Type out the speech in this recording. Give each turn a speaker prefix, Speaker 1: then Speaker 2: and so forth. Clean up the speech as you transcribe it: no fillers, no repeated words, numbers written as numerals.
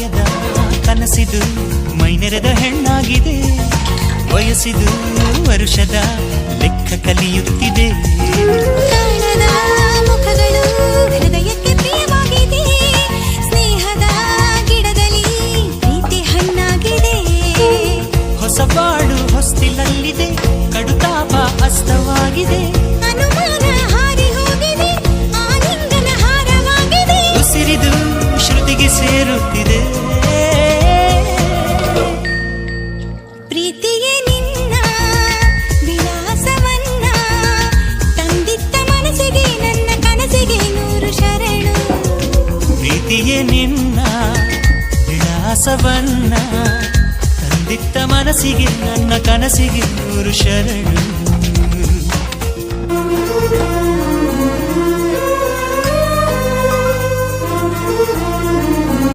Speaker 1: ಪ್ರಾಯದ ಕನಸಿದು ಮೈನೆರೆದ ಹೆಣ್ಣಾಗಿದೆ. ವಯಸ್ಸಿದು ವರುಷದ ಲೆಕ್ಕ ಕಲಿಯುತ್ತಿದೆ.
Speaker 2: ಕಾಣದ ಮುಖಗಳು ಹೃದಯಕ್ಕೆ ಪ್ರಿಯವಾಗಿದೆ. ಸ್ನೇಹದ ಗಿಡದಲ್ಲಿ ಪ್ರೀತಿ ಹಣ್ಣಾಗಿದೆ.
Speaker 1: ಹೊಸ ಬಾಳು ಹೊಸ್ತಿಲಲ್ಲಿದೆ, ಕಡುತಾಪ ಅಸ್ತವಾಗಿದೆ.
Speaker 2: ಅನುಮಾನ ಹಾರಿ ಹೋಗಿದೆ, ಆಲಿಂಗನ ಹಾರವಾಗಿದೆ.
Speaker 1: ಉಸಿರಿದು ಶ್ರುತಿಗೆ ಸೇರುತ್ತಿದೆ.
Speaker 2: ಪ್ರೀತಿಯೇ ನಿನ್ನ ವಿಳಾಸವನ್ನ ತಂದಿತ್ತ ಮನಸ್ಸಿಗೆ ನನ್ನ ಕನಸಿಗೆ 100 ಶರಣು.
Speaker 1: ಪ್ರೀತಿಯೇ ನಿನ್ನ ವಿಳಾಸವನ್ನ ತಂದಿತ್ತ ಮನಸ್ಸಿಗೆ ನನ್ನ ಕನಸಿಗೆ 100 ಶರಣು.